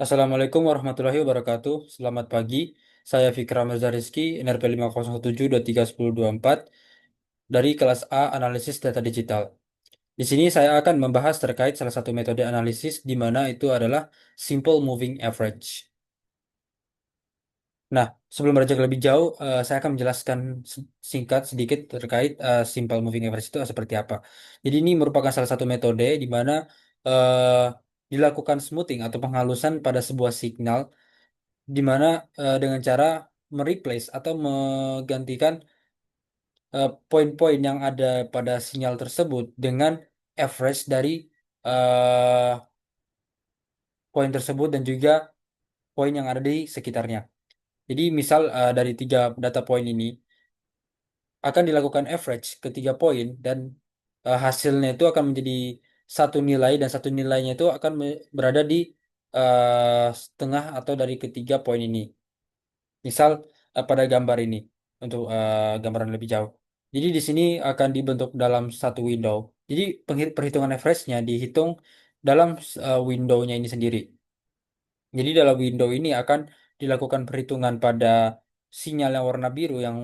Assalamualaikum warahmatullahi wabarakatuh. Selamat pagi. Saya Fikra Mirza Rizky, NRP 507231024 dari kelas A Analisis Data Digital. Di sini saya akan membahas terkait salah satu metode analisis di mana itu adalah Simple Moving Average. Nah, sebelum beranjak lebih jauh, saya akan menjelaskan singkat sedikit terkait Simple Moving Average itu seperti apa. Jadi ini merupakan salah satu metode di mana eh, dilakukan smoothing atau penghalusan pada sebuah signal di mana dengan cara mereplace atau menggantikan poin-poin yang ada pada sinyal tersebut dengan average dari eh, poin tersebut dan juga poin yang ada di sekitarnya. Jadi misal dari tiga data poin ini akan dilakukan average ke tiga poin dan hasilnya itu akan menjadi satu nilai dan satu nilainya itu akan berada di setengah atau dari ketiga poin ini. Misal pada gambar ini untuk gambaran lebih jauh. Jadi di sini akan dibentuk dalam satu window. Jadi perhitungan average-nya dihitung dalam window-nya ini sendiri. Jadi dalam window ini akan dilakukan perhitungan pada sinyal yang warna biru yang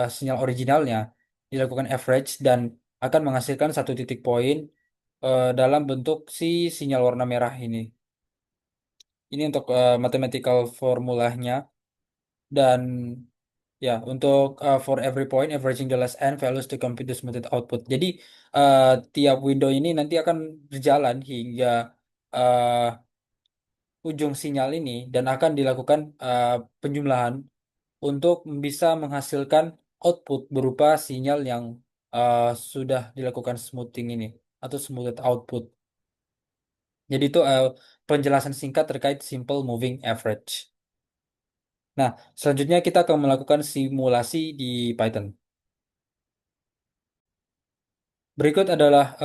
sinyal originalnya dilakukan average dan akan menghasilkan satu titik poin dalam bentuk si sinyal warna merah ini. Ini untuk mathematical formulanya. Dan ya, untuk for every point, averaging the last n values to compute the smoothed output. Jadi eh, tiap window ini nanti akan berjalan hingga eh, ujung sinyal ini dan akan dilakukan penjumlahan untuk bisa menghasilkan output berupa sinyal yang eh, sudah dilakukan smoothing ini atau smoothed output. Jadi itu penjelasan singkat terkait simple moving average. Nah, selanjutnya kita akan melakukan simulasi di Python. Berikut adalah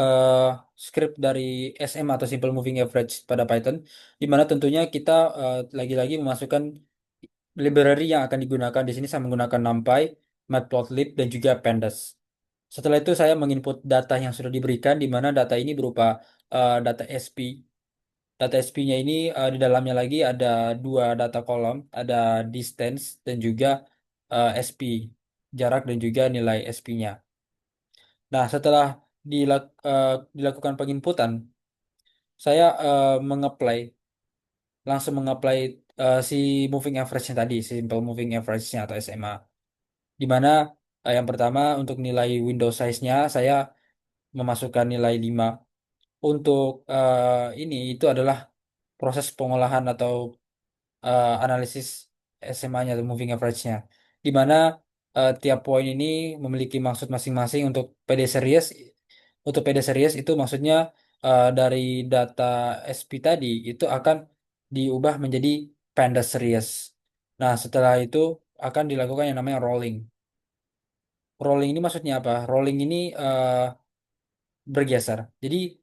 script dari SM atau Simple Moving Average pada Python, di mana tentunya kita lagi-lagi memasukkan library yang akan digunakan. Di sini saya menggunakan NumPy, Matplotlib, dan juga Pandas. Setelah itu saya menginput data yang sudah diberikan, di mana data ini berupa data SP. Data SP-nya ini di dalamnya lagi ada dua data kolom, ada distance dan juga SP, jarak dan juga nilai SP-nya. Nah, setelah dilakukan penginputan, saya langsung mengapply si moving average-nya tadi, simple moving average-nya atau SMA. Di mana yang pertama untuk nilai window size-nya saya memasukkan nilai 5. Untuk ini itu adalah proses pengolahan atau analisis SMA-nya atau moving average-nya. Di mana tiap poin ini memiliki maksud masing-masing untuk PD series. Untuk PD series itu maksudnya dari data SP tadi itu akan diubah menjadi panda series. Nah, setelah itu akan dilakukan yang namanya rolling. Rolling ini maksudnya apa? Rolling ini bergeser. Jadi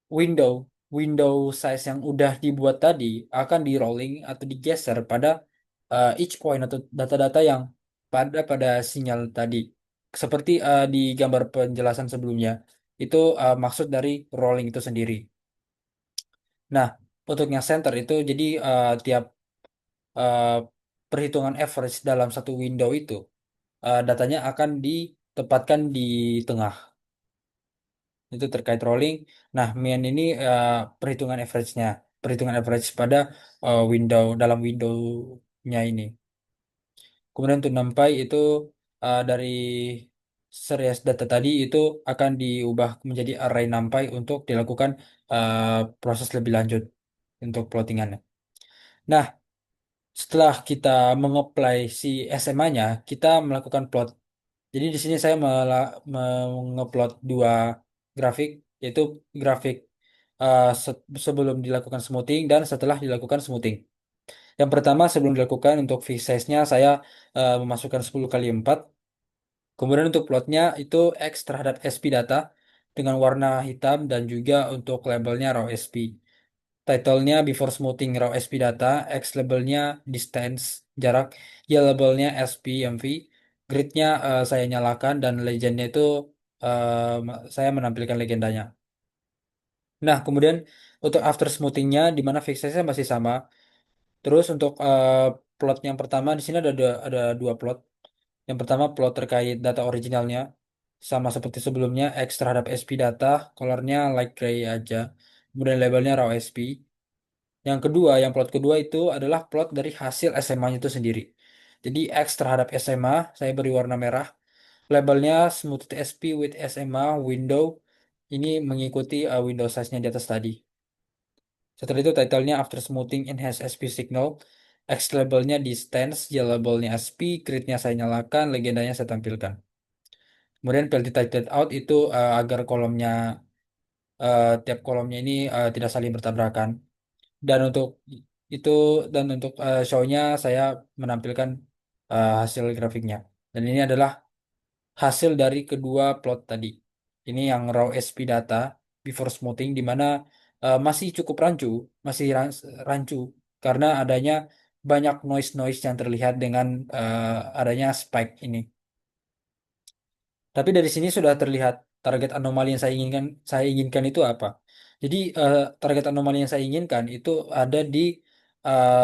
window window size yang udah dibuat tadi akan di rolling atau digeser pada each point atau data-data yang pada sinyal tadi seperti di gambar penjelasan sebelumnya itu maksud dari rolling itu sendiri. Nah, untuk yang center itu jadi tiap eh, perhitungan average dalam satu window itu datanya akan ditempatkan di tengah. Itu terkait rolling. Nah, mean ini perhitungan average-nya, perhitungan average pada dalam window-nya ini. Kemudian untuk NumPy itu dari series data tadi itu akan diubah menjadi array NumPy untuk dilakukan eh, proses lebih lanjut untuk plottingannya. Nah, setelah kita mengapply si SMA-nya, kita melakukan plot. Jadi di sini saya mengeplot dua grafik, yaitu grafik sebelum dilakukan smoothing dan setelah dilakukan smoothing. Yang pertama sebelum dilakukan untuk V size-nya saya memasukkan 10 kali 4. Kemudian untuk plotnya itu X terhadap SP data dengan warna hitam dan juga untuk labelnya raw SP. Title-nya before smoothing raw SP data, X labelnya distance jarak, Y labelnya SP MV, grid-nya saya nyalakan dan legend-nya itu saya menampilkan legendanya. Nah, kemudian untuk after smoothing-nya di mana fix size-nya masih sama, Terus untuk plot yang pertama di sini ada dua plot. Yang pertama plot terkait data originalnya sama seperti sebelumnya X terhadap SP data, colornya light gray aja. Kemudian labelnya raw SP. Yang kedua, yang plot kedua itu adalah plot dari hasil SMA-nya itu sendiri. Jadi X terhadap SMA saya beri warna merah. Labelnya Smooth SP with SMA window. Ini mengikuti window size-nya di atas tadi. Setelah itu title-nya After Smoothing Enhance SP Signal. X labelnya di stance, Y labelnya SP, grid-nya saya nyalakan, legendanya saya tampilkan. Kemudian penalty titled out itu agar kolomnya tiap kolomnya ini tidak saling bertabrakan. Dan untuk itu dan untuk show-nya saya menampilkan hasil grafiknya. Dan ini adalah hasil dari kedua plot tadi. Ini yang raw SP data before smoothing di mana masih cukup rancu, masih rancu karena adanya banyak noise-noise yang terlihat dengan adanya spike ini. Tapi dari sini sudah terlihat target anomali yang saya inginkan itu apa. Jadi target anomali yang saya inginkan itu ada di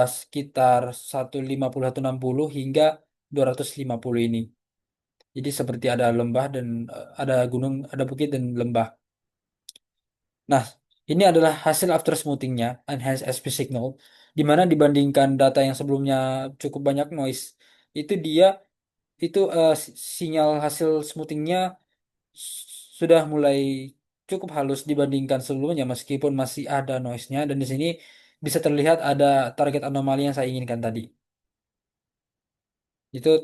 sekitar 150 160 hingga 250 ini. Jadi seperti ada lembah dan ada gunung, ada bukit dan lembah. Nah, ini adalah hasil after smoothingnya, enhanced SP signal, di mana dibandingkan data yang sebelumnya cukup banyak noise, itu dia itu sinyal hasil smoothingnya sudah mulai cukup halus dibandingkan sebelumnya, meskipun masih ada noise-nya dan di sini bisa terlihat ada target anomali yang saya inginkan tadi. Itu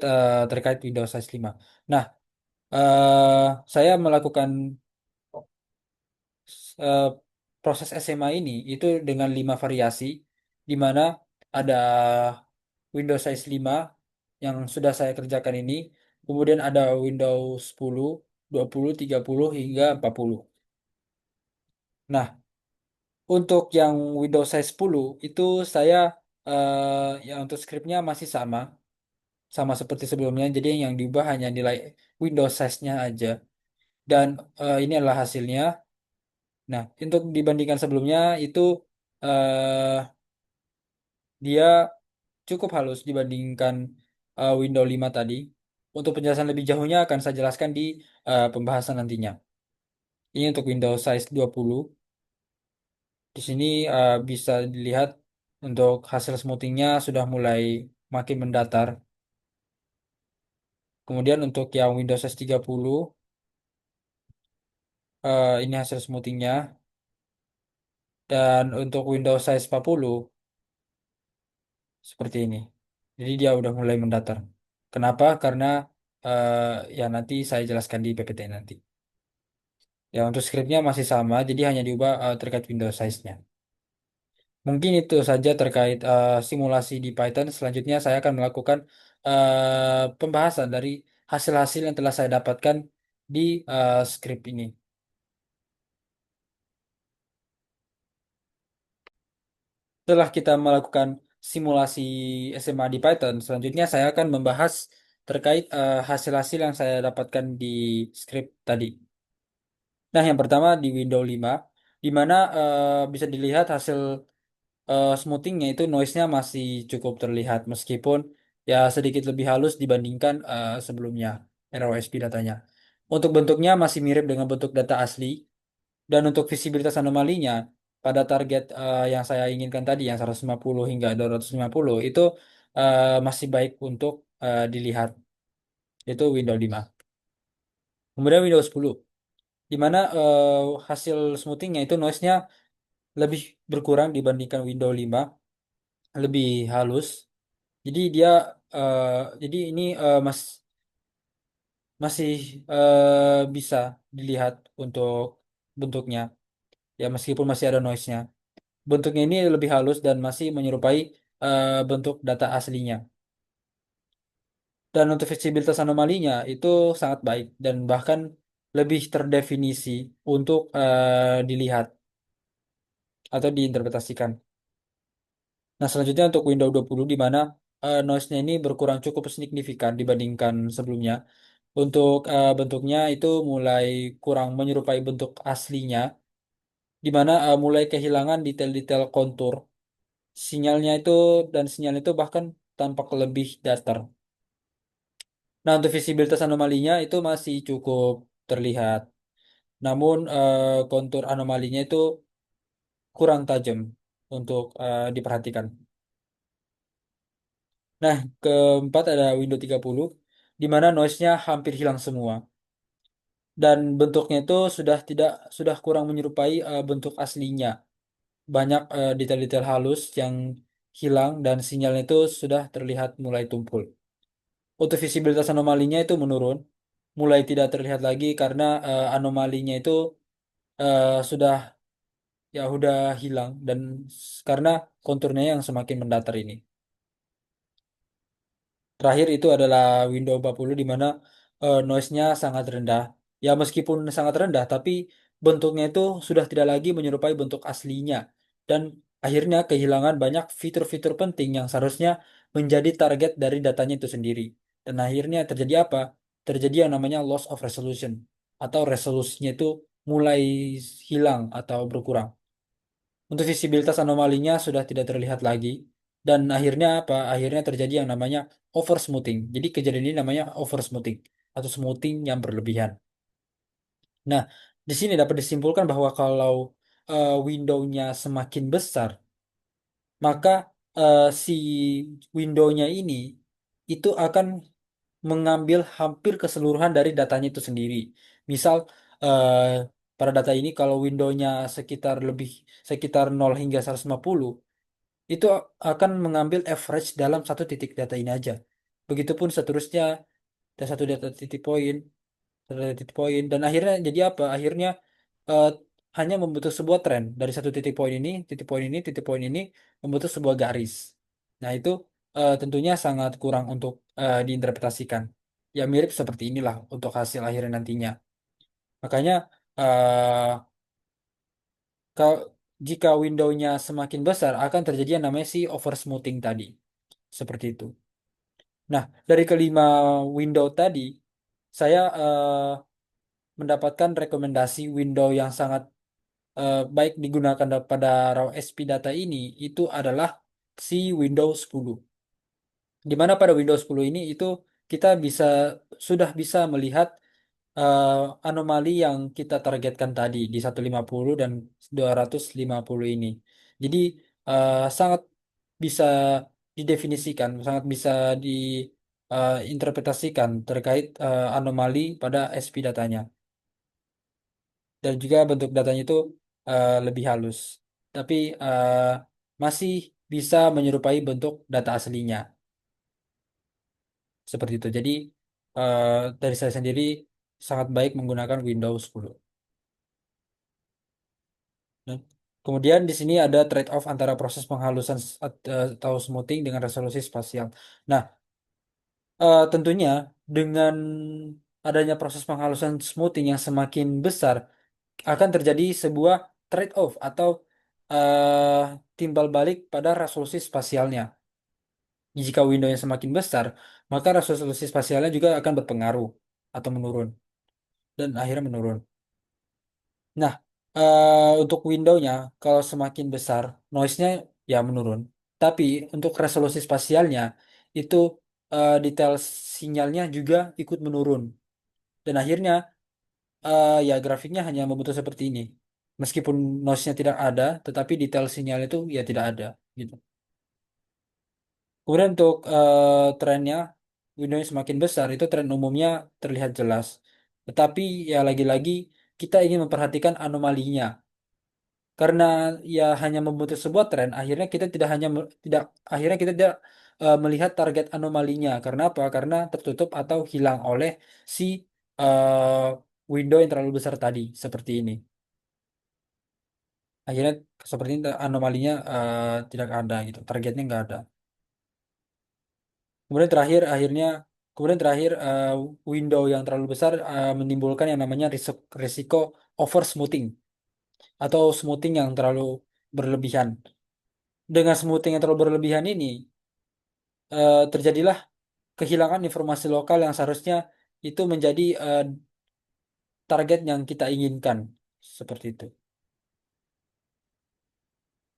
terkait Windows size 5. Nah, saya melakukan eh, proses SMA ini itu dengan 5 variasi, di mana ada Windows size 5 yang sudah saya kerjakan ini, kemudian ada Windows 10, 20, 30 hingga 40. Nah, untuk yang Windows size 10 itu saya ya untuk scriptnya masih sama seperti sebelumnya. Jadi yang diubah hanya nilai Windows size-nya aja. Dan ini adalah hasilnya. Nah, untuk dibandingkan sebelumnya itu eh, dia cukup halus dibandingkan Windows 5 tadi. Untuk penjelasan lebih jauhnya akan saya jelaskan di pembahasan nantinya. Ini untuk Windows size 20. Di sini bisa dilihat untuk hasil smoothingnya sudah mulai makin mendatar. Kemudian untuk yang Windows size 30, ini hasil smoothingnya. Dan untuk Windows size 40, seperti ini. Jadi dia udah mulai mendatar. Kenapa? Karena eh, ya nanti saya jelaskan di PPT nanti. Ya untuk scriptnya masih sama, jadi hanya diubah terkait Windows size-nya. Mungkin itu saja terkait simulasi di Python. Selanjutnya saya akan melakukan pembahasan dari hasil-hasil yang telah saya dapatkan di script ini. Setelah kita melakukan simulasi SMA di Python, selanjutnya saya akan membahas terkait hasil-hasil yang saya dapatkan di script tadi. Nah, yang pertama di Windows 5, di mana bisa dilihat hasil smoothingnya itu noise-nya masih cukup terlihat meskipun ya sedikit lebih halus dibandingkan sebelumnya ROSP datanya. Untuk bentuknya masih mirip dengan bentuk data asli dan untuk visibilitas anomalinya pada target yang saya inginkan tadi yang 150 hingga 250 itu masih baik untuk dilihat. Itu Windows 5. Kemudian Windows 10 di mana hasil smoothingnya itu noise-nya lebih berkurang dibandingkan Windows 5, lebih halus. Jadi dia eh, jadi ini masih bisa dilihat untuk bentuknya ya meskipun masih ada noise-nya. Bentuknya ini lebih halus dan masih menyerupai bentuk data aslinya. Dan untuk visibilitas anomalinya itu sangat baik dan bahkan lebih terdefinisi untuk dilihat atau diinterpretasikan. Nah, selanjutnya untuk Windows 20 di mana noise-nya ini berkurang cukup signifikan dibandingkan sebelumnya. Untuk bentuknya itu mulai kurang menyerupai bentuk aslinya, di mana mulai kehilangan detail-detail kontur sinyalnya itu dan sinyal itu bahkan tampak lebih datar. Nah, untuk visibilitas anomalinya itu masih cukup terlihat. Namun kontur anomalinya itu kurang tajam untuk diperhatikan. Nah, keempat ada Windows 30 di mana noise-nya hampir hilang semua dan bentuknya itu sudah kurang menyerupai bentuk aslinya. Banyak detail-detail halus yang hilang dan sinyalnya itu sudah terlihat mulai tumpul. Untuk visibilitas anomalinya itu menurun, mulai tidak terlihat lagi karena anomalinya itu sudah udah hilang dan karena konturnya yang semakin mendatar ini. Terakhir itu adalah Windows 40 di mana noise-nya sangat rendah. Ya meskipun sangat rendah, tapi bentuknya itu sudah tidak lagi menyerupai bentuk aslinya. Dan akhirnya kehilangan banyak fitur-fitur penting yang seharusnya menjadi target dari datanya itu sendiri. Dan akhirnya terjadi apa? Terjadi yang namanya loss of resolution. Atau resolusinya itu mulai hilang atau berkurang. Untuk visibilitas anomalinya sudah tidak terlihat lagi. Dan akhirnya apa? Akhirnya terjadi yang namanya oversmoothing. Jadi kejadian ini namanya oversmoothing atau smoothing yang berlebihan. Nah, di sini dapat disimpulkan bahwa kalau window-nya semakin besar, maka si window-nya ini itu akan mengambil hampir keseluruhan dari datanya itu sendiri. Misal eh, pada data ini kalau window-nya sekitar 0 hingga 150 itu akan mengambil average dalam satu titik data ini aja. Begitupun seterusnya dan satu data titik poin dan akhirnya jadi apa? Akhirnya eh, hanya membentuk sebuah tren dari satu titik poin ini, titik poin ini, titik poin ini membentuk sebuah garis. Nah itu tentunya sangat kurang untuk diinterpretasikan. Ya mirip seperti inilah untuk hasil akhirnya nantinya. Makanya eh, jika window-nya semakin besar akan terjadi yang namanya si oversmoothing tadi. Seperti itu. Nah, dari kelima window tadi, saya mendapatkan rekomendasi window yang sangat baik digunakan pada raw SP data ini itu adalah si Windows 10. Di mana pada Windows 10 ini itu kita sudah bisa melihat eh, anomali yang kita targetkan tadi di 150 dan 250 ini. Jadi sangat bisa didefinisikan, sangat bisa diinterpretasikan terkait anomali pada SP datanya. Dan juga bentuk datanya itu lebih halus. Tapi masih bisa menyerupai bentuk data aslinya. Seperti itu. Jadi eh, dari saya sendiri sangat baik menggunakan Windows 10. Nah, kemudian di sini ada trade-off antara proses penghalusan atau smoothing dengan resolusi spasial. Nah, tentunya dengan adanya proses penghalusan smoothing yang semakin besar akan terjadi sebuah trade-off atau eh, timbal balik pada resolusi spasialnya. Jika window yang semakin besar, maka resolusi spasialnya juga akan berpengaruh atau menurun dan akhirnya menurun. Nah, untuk windownya kalau semakin besar, noise-nya ya menurun. Tapi untuk resolusi spasialnya itu detail sinyalnya juga ikut menurun. Dan akhirnya ya grafiknya hanya membentuk seperti ini. Meskipun noise-nya tidak ada, tetapi detail sinyal itu ya tidak ada gitu. Kemudian untuk trennya, window yang semakin besar itu tren umumnya terlihat jelas. Tetapi ya lagi-lagi kita ingin memperhatikan anomalinya. Karena ya hanya membentuk sebuah tren, akhirnya kita tidak hanya tidak akhirnya kita tidak melihat target anomalinya. Karena apa? Karena tertutup atau hilang oleh si window yang terlalu besar tadi, seperti ini. Akhirnya seperti ini anomalinya tidak ada gitu, targetnya nggak ada. Kemudian terakhir akhirnya kemudian terakhir window yang terlalu besar menimbulkan yang namanya risiko over smoothing atau smoothing yang terlalu berlebihan. Dengan smoothing yang terlalu berlebihan ini terjadilah kehilangan informasi lokal yang seharusnya itu menjadi target yang kita inginkan seperti itu.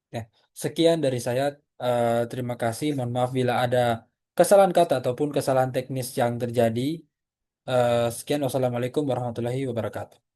Ya, sekian dari saya. Terima kasih. Mohon maaf bila ada kesalahan kata ataupun kesalahan teknis yang terjadi. Sekian, wassalamualaikum warahmatullahi wabarakatuh.